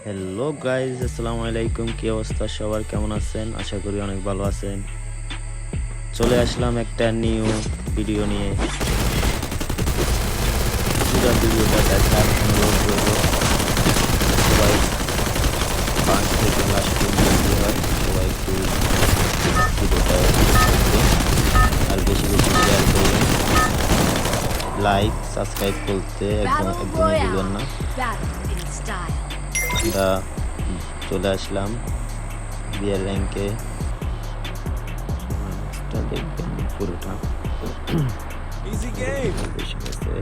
Hello guys, আসসালামু আলাইকুম। কি অবস্থা সবার, কেমন আছেন? আশা করি অনেক ভালো আছেন। চলে আসলাম একটা নিউ ভিডিও নিয়ে। পুরো ভিডিওটা দেখার অনুরোধ করব। সবাই 5 থেকে লাস্ট পর্যন্ত হয়, সবাই একটু ভিডিওটা দেখবেন আর বেশি বেশি শেয়ার করবেন। লাইক সাবস্ক্রাইব করতে একদমই ভুলবেন না। আমরা চলে আসলাম বিয়ার র্যাঙ্কে। দেখবেন পুরোটা Easy game. বেশি গেছে।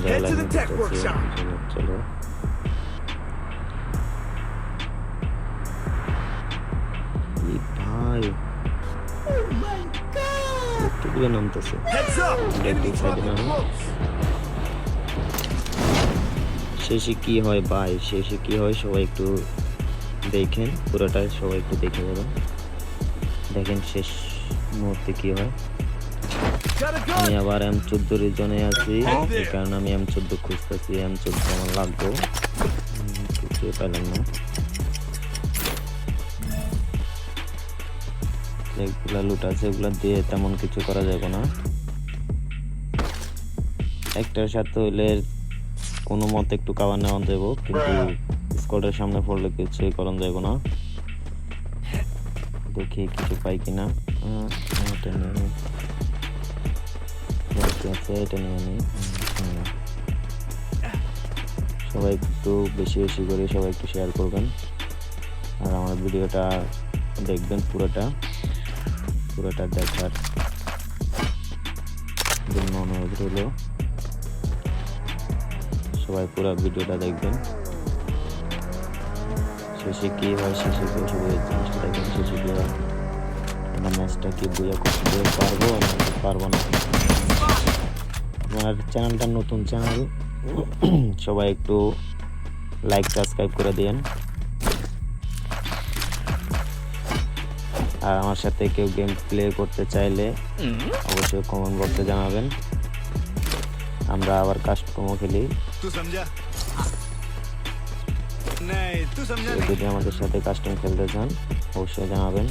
Head to the tech workshop. চলো এই ভাই Oh my god. একটু দূরে নামতেছে। Heads up. Enemy dropping close. শেষে কি হয় ভাই, শেষে কি হয় সবাই একটু দেখেন, পুরোটা সবাই একটু দেখে যাবেন। দেখেন শেষ মুহূর্তে কি হয়। Got a আমি gun. আবার M14 জনে আছি, এই কারণে আমি M14 খুঁজতেছি। M14 আমার লাগবে, কিছু পেলাম না। যেগুলা লুট আছে ওগুলা দিয়ে তেমন কিছু করা যাবে না। একটার সাথে হইলে কোনো মতে একটু কাভার নেওয়া যাব, কিন্তু স্কোয়াডের সামনে পড়লে কিছু করা যাবে না। দেখি কিছু পাই কিনা। এটা নিয়ে নিই। এটা নিয়ে নিই। সবাই একটু বেশি বেশি করে সবাই একটু শেয়ার করবেন আর আমার ভিডিওটা দেখবেন। পুরোটা দেখার জন্য অনুরোধ রইল। সবাই পুরো ভিডিওটা দেখবেন। শেষে কি হয়, শেষে কি সবাই জিনিসটা দেখবেন। শেষে কি হয়, আমরা ম্যাচটা কি বুঝা করতে পারবো নাকি পারবো না। আমার চ্যানেলটা নতুন চ্যানেল, সবাই একটু লাইক সাবস্ক্রাইব করে দিন। আর আমার সাথে কেউ গেম প্লে করতে চাইলে অবশ্যই কমেন্ট বক্সে জানাবেন। আমরা আবার কাস্টমও খেলি। तू समझा? नहीं, तू समझा नहीं. যদি আমাদের সাথে কাস্টম খেলতে চান অবশ্যই জানাবেন।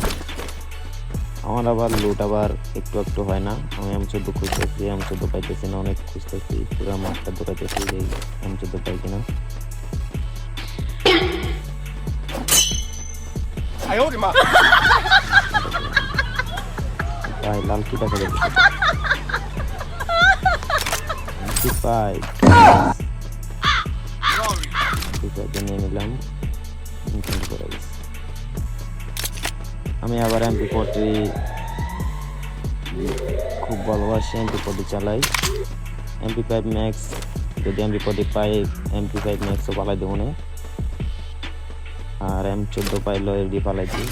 আমার আবার লুট আবার একটু একটু হয় না। আমি M14 খুঁজতেছি, M14 পাইতেছি না, অনেক খুঁজতেছি, পুরো মাঠটা দৌড়াইতেছি যে M14 পাই কিনা। ভাই লাল কি দেখা যাচ্ছে? কি পাই? ঠিক আছে, নিয়ে নিলাম। আমি আবার MP40 খুব ভালোবাসি, MP40 চালাই। MP5 ম্যাক্স যদি MP40 পাই, MP5 ম্যাক্সও পালাই দেবো না। আর M14 পাইলেও এডি পালাইছি।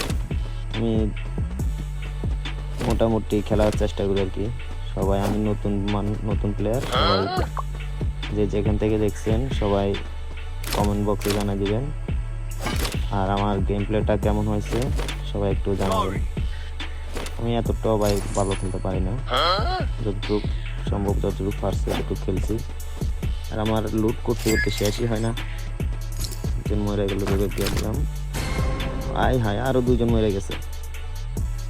আমি মোটামুটি খেলার চেষ্টা করি আর কি। সবাই, আমি নতুন প্লেয়ার, সবাই যে যেখান থেকে দেখছেন সবাই কমেন্ট বক্সে জানা দিবেন। আর আমার গেম প্লেটা কেমন হয়েছে সবাই একটু জানাবেন। আমি এতটাও ভাই ভালো খেলতে পারি না, যতটুকু সম্ভব যতটুকু পারছি ততটুকু খেলছি। আর আমার লুট করতে করতে শেষই হয় না। একজন মরে গেল, রেবে দিয়ে দিলাম। আয় হায়, আরো 2জন মরে গেছে।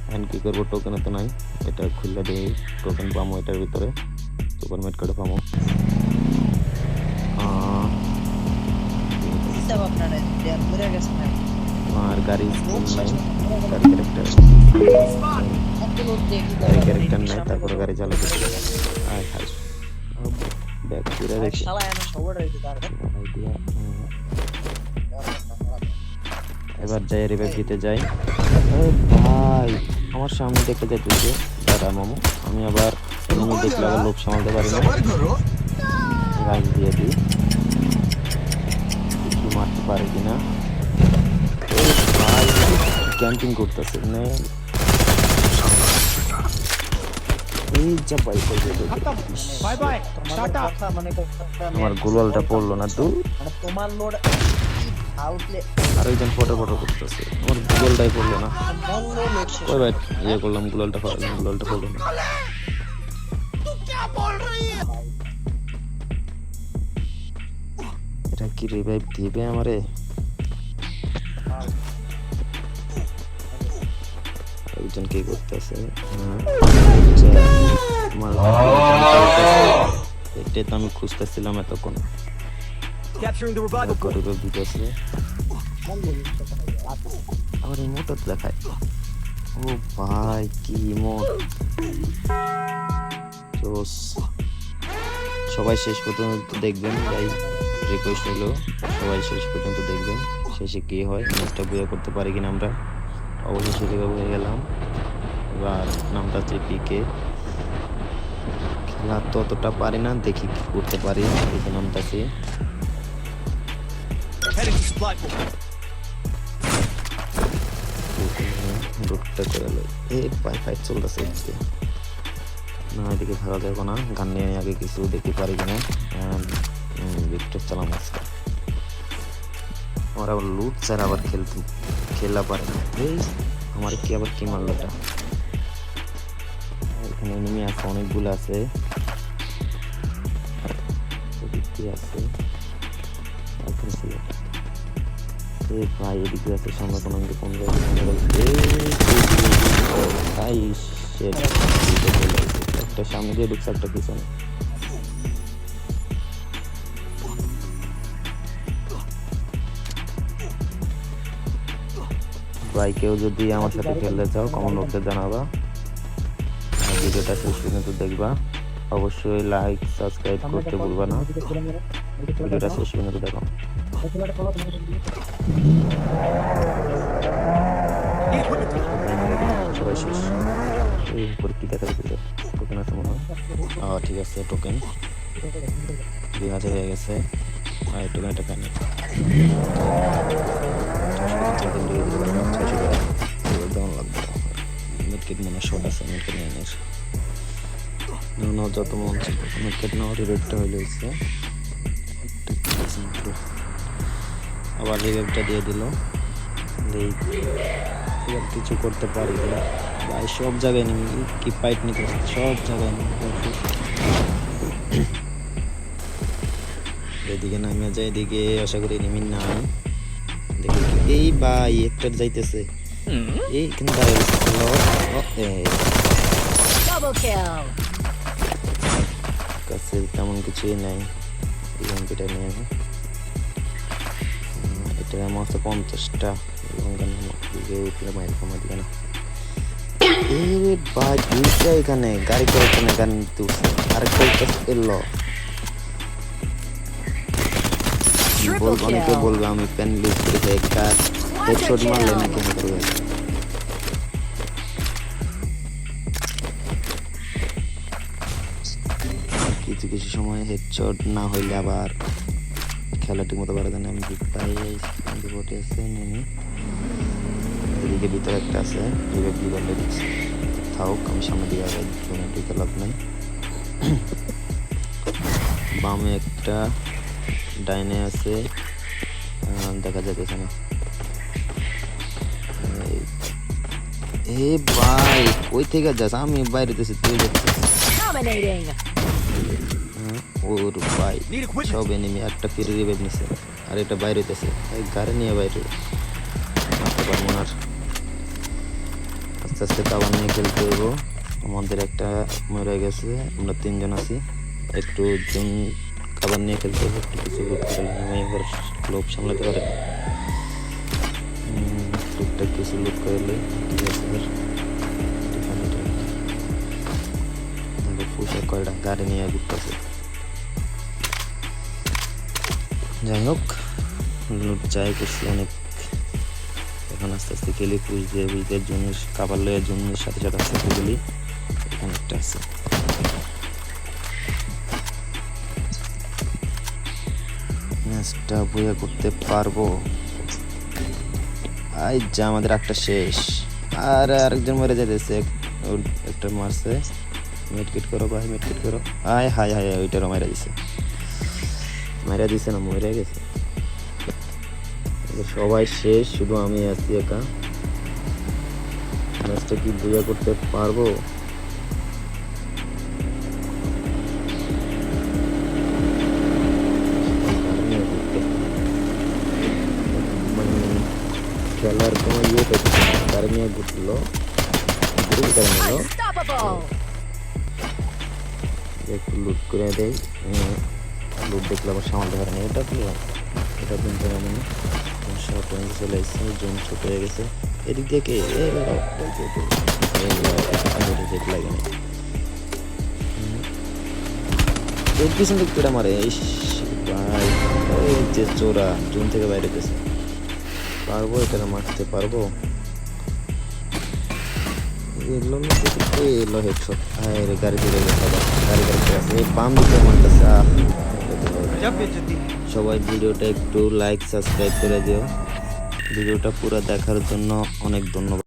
এখন কি করবো, টোকেনও তো নাই। এটা খুললে দিই, টোকেন পামো এটার ভিতরে, সুপার মেট করে পামো। আর গাড়ি নাই, গাড়ি ক্যারেক্টার নাই, তারপরে গাড়ি চালাতে আয় হায় ব্যাক করে রেখে এবার যাই রিভাইভ দিতে যাই। ভাই আমার সামনে দেখে যেতেছে দাদা মামু। আমি আবার এনিমি দেখলে আবার লোক সামালতে পারি না, গাছ দিয়ে দিই, কিছু মারতে পারে কিনা। ভাই ক্যাম্পিং করতেছে না, এই যা ভাই আমার গোলালটা পড়লো না তো। তোমার লোড আর ওইজন ফটো করতেছে, আমার গোলটাই পড়লো না। ওই ভাই ইয়ে করলাম, গোলালটা পড়লো না। এটা কি রিভাইভ দিবে আমারে? একজন কি করতেছে? এটাই তো আমি খুঁজতেছিলাম এতক্ষণ। Capturing the revival point. Corridor দিতেছে আবার ইমোট দেখায়। ও ভাই কি ইমোট! জোস। সবাই শেষ পর্যন্ত দেখবেন ভাই, রিকোয়েস্ট হলো সবাই শেষ পর্যন্ত দেখবেন। শেষে কি হয়, ম্যাচটা বুয়া করতে পারি কিনা আমরা। অবশেষে রিভাইভ হয়ে গেলাম। এবার নামটা হচ্ছে পিকে। খেলা তো অতটা পারি না, দেখি কি করতে পারি। দেখে নামটাছি Heading to supply point. রুটটা করে লো। পাই ফাইট চলতেছে এদিকে। না এদিকে ভালো যাবো না, গান নিয়ে আগে কিছু দেখতে পারি কিনা। ভিক্টর চালাম আজকে। আমার আবার লুট স্যার আবার খেলা পারে না। এই আমার কি আবার কি মারলো এটা? এখানে এনিমি আছে, অনেকগুলো আছে। কি আছে ভাই? এদিকে আছে সামনে কোনো একটা সামনে দিয়ে ঢুকছে, একটা পিছনে। ভাই কেউ যদি আমার সাথে খেলতে চাও কমেন্ট বক্সে জানাবা। ভিডিওটা শেষ পর্যন্ত দেখবা। অবশ্যই লাইক সাবস্ক্রাইব করতে ভুলবা না। ভিডিওটা শেষ পর্যন্ত দেখো। সবাই শেষ। এই উপরে কি দেখা যাচ্ছে? টোকেন আছে মনে হয়। ঠিক আছে, টোকেন 2000 হয়ে গেছে। আর এই টোকেনটা কেন মিটকিট মনে শর্ট আছে, মিটকিট নিয়ে নিস। যত মন মিটকিট নেওয়া রিভেভটা হইলে হচ্ছে। আবার রিভেভটা দিয়ে দিল। কিছু করতে পারি না ভাই, সব জায়গায় নেই কি ফাইট নিতে সব জায়গায় নেই। এদিকে নামিয়ে যায়, এদিকে আশা করি এনিমি নাই। দেখি এই ভাই একটা যাইতেছে, এই কিন্তু কাছে তেমন কিছুই নাই। এমপিটা নিয়ে এটা আমার হচ্ছে 50টা উঠলে মাইল কমা দিবে না। ভাই দুইটা এখানে গাড়ি করে এখানে গান নিতে আরেকটা এলো। অনেকে বলবে আমি প্যান লিস্ট করে একটা হেডশট মারলে না কেন করবে। কিছু কিছু সময় হেডশট না হইলে আবার খেলা ঠিক মতো পারে না। আমি পাই বটে আছে নেনি, এদিকে ভিতরে একটা আছে। থাক আমি সামনে দিয়ে আগে ঢুকে লাভ নাই। বামে একটা, ডাইনে আছে, দেখা যাচ্ছে না। এ ভাই কই থেকে যাস? আমি বাইরে দিয়েছি, তুই যাচ্ছিস। ওর ভাই সব এনিমি। একটা ফিরে রিভাইভ নিছে আর এটা বাইরে হইতেছে। গাড়ি নিয়ে বাইরে মারতে পারবো না। আস্তে আস্তে কাবার নিয়ে খেলতে হইব। আমাদের একটা মরে গেছে, আমরা 3 জন আছি। একটু জন কাবার নিয়ে খেলতে হবে, একটু কিছু লোভ সামলাতে পারে। টুকটাক কিছু লুট করলে ঠিক আছে। পুষে কয়টা গাড়ি নিয়ে ঘুরতেছে। যাই হোক লুট যাই করছি অনেক। এখন আস্তে আস্তে খেলি পুষ দিয়ে বুঝতে জন্য কাবার লয়ের জন্য সাথে সাথে আস্তে আস্তে গেলি। এখানে একটা আছে, ম্যাচটা বইয়া করতে পারবো। আই যা আমাদের একটা শেষ। আর আরেকজন মরে যেতেছে, একটা মারছে। মিটকিট করো ভাই, মিটকিট করো। আয় হাই হাই, ওইটারও মারা দিছে। মারা দিছে না, মরে গেছে। সবাই শেষ, শুধু আমি আছি একা। ম্যাচটা কি বুঝা করতে পারবো? খেলার কোনো ইয়ে পেয়েছে গাড়ি নিয়ে ঘুরলো ঘুরে গাড়ি নিল Unstoppable! একটু লুট করে দেয় লুট দেখলে আবার সামাল ধরে নেই এটা কি এটা কিন্তু আমি সব পয়েন্ট চলে এসেছে জুম ছোট হয়ে গেছে এদিক দিয়ে কে জেট লাগে না এর পিছন দিক পেটা মারে ইস ভাই এই যে চোরা জুন থেকে বাইরে পেয়েছে পারবো এটা মারতে পারবো এলো না এলো হেডশট আরে গাড়ি চলে গেছে আবার গাড়ি আছে এই বাম দিকে মারতেছে Jump into the সবাই ভিডিওটা একটু লাইক সাবস্ক্রাইব করে দিও ভিডিওটা পুরো দেখার জন্য অনেক ধন্যবাদ